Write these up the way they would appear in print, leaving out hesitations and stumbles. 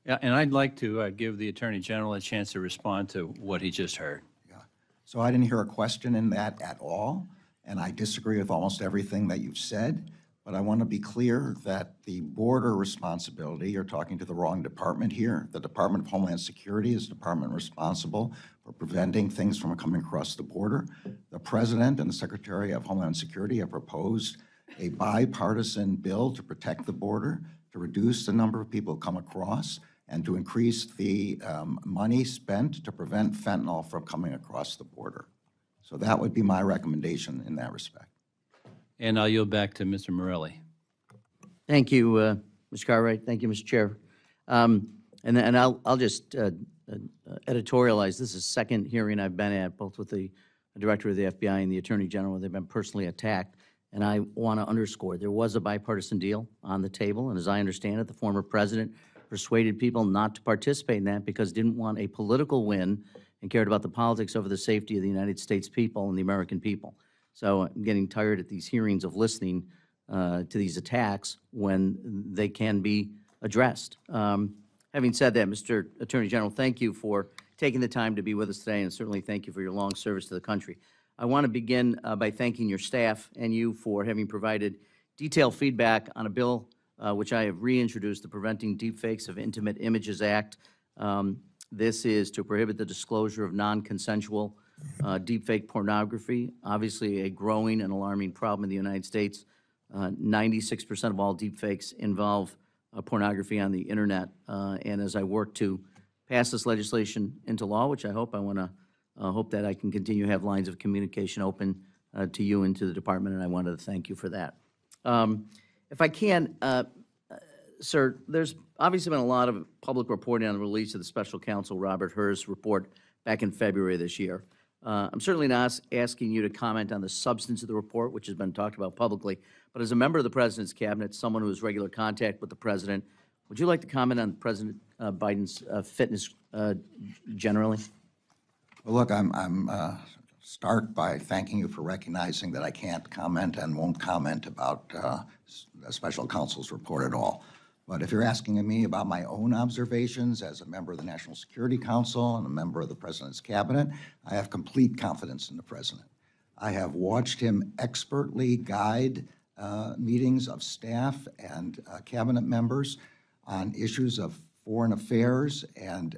Yeah, and I'd like to give the Attorney General a chance to respond to what he just heard. Yeah. So I didn't hear a question in that at all, and I disagree with almost everything that you've said. But I want to be clear that the border responsibility, you're talking to the wrong department here. The Department of Homeland Security is the department responsible for preventing things from coming across the border. The President and the Secretary of Homeland Security have proposed a bipartisan bill to protect the border, to reduce the number of people who come across, and to increase the money spent to prevent fentanyl from coming across the border. So that would be my recommendation in that respect. And I'll yield back to Mr. Morelle. Thank you, Mr. Cartwright. Thank you, Mr. Chair. And I'll just editorialize. This is the second hearing I've been at, both with the Director of the FBI and the Attorney General. They've been personally attacked. And I want to underscore, there was a bipartisan deal on the table. And as I understand it, the former president persuaded people not to participate in that because didn't want a political win and cared about the politics over the safety of the United States people and the American people. So I'm getting tired at these hearings of listening to these attacks when they can be addressed. Having said that, Mr. Attorney General, thank you for taking the time to be with us today, and certainly thank you for your long service to the country. I want to begin by thanking your staff and you for having provided detailed feedback on a bill which I have reintroduced, the Preventing Deepfakes of Intimate Images Act. This is to prohibit the disclosure of non-consensual deepfake pornography, obviously a growing and alarming problem in the United States. 96% of all deepfakes involve pornography on the internet. And as I work to pass this legislation into law, which I hope, I want to hope that I can continue to have lines of communication open to you and to the department, and I wanted to thank you for that. If I can, sir, there's obviously been a lot of public reporting on the release of the Special Counsel Robert Hur's report back in February of this year. I'm certainly not asking you to comment on the substance of the report, which has been talked about publicly, but as a member of the President's cabinet, someone who has regular contact with the President, would you like to comment on President Biden's fitness generally? Well, look, I'm start by thanking you for recognizing that I can't comment and won't comment about the Special Counsel's report at all. But if you're asking me about my own observations as a member of the National Security Council and a member of the President's cabinet, I have complete confidence in the President. I have watched him expertly guide meetings of staff and cabinet members on issues of foreign affairs and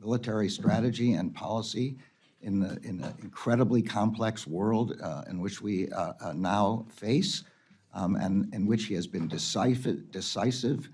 military strategy and policy in the incredibly complex world in which we now face, and in which he has been decisive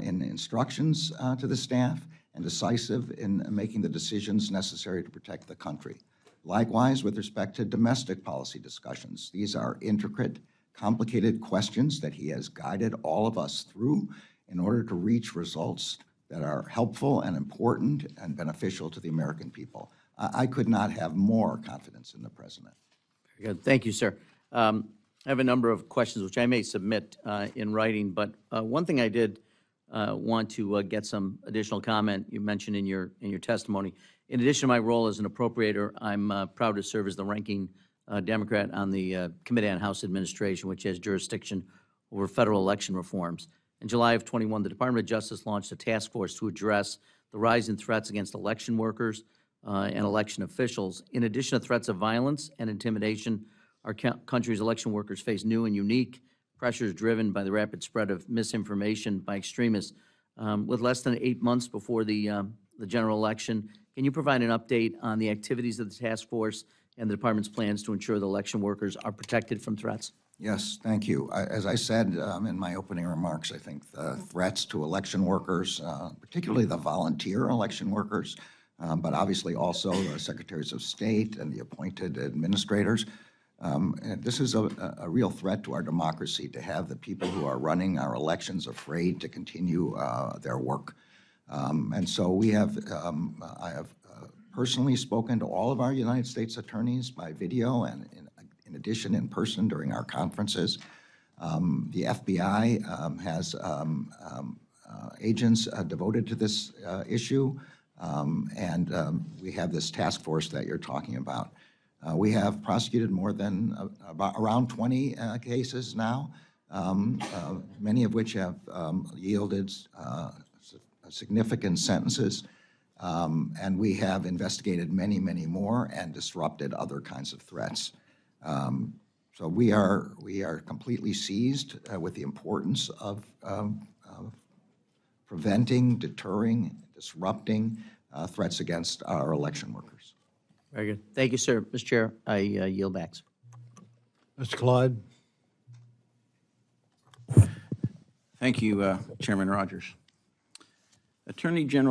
in instructions to the staff and decisive in making the decisions necessary to protect the country. Likewise, with respect to domestic policy discussions, these are intricate, complicated questions that he has guided all of us through in order to reach results that are helpful and important and beneficial to the American people. I could not have more confidence in the President. Very good. Thank you, sir. I have a number of questions which I may submit in writing, but one thing I did want to get some additional comment. You mentioned in your testimony. In addition to my role as an appropriator, I'm proud to serve as the ranking Democrat on the Committee on House Administration, which has jurisdiction over federal election reforms. In July of 21, the Department of Justice launched a task force to address the rise in threats against election workers and election officials. In addition to threats of violence and intimidation, our country's election workers face new and unique pressures driven by the rapid spread of misinformation by extremists. With less than 8 months before the general election, can you provide an update on the activities of the task force and the department's plans to ensure the election workers are protected from threats? Yes, thank you. As I said in my opening remarks, I think the threats to election workers, particularly the volunteer election workers, but obviously also the secretaries of state and the appointed administrators, this is a real threat to our democracy to have the people who are running our elections afraid to continue their work. And so we have, I have personally spoken to all of our United States attorneys by video and in addition in person during our conferences. The FBI has agents devoted to this issue, and we have this task force that you're talking about. We have prosecuted more than around 20 cases now, many of which have yielded significant sentences, and we have investigated many, many more and disrupted other kinds of threats. So we are completely seized with the importance of preventing, deterring, disrupting threats against our election workers. Very good. Thank you, sir. Mr. Chair, I yield back. Mr. Clyde? Thank you, Chairman Rogers. Attorney General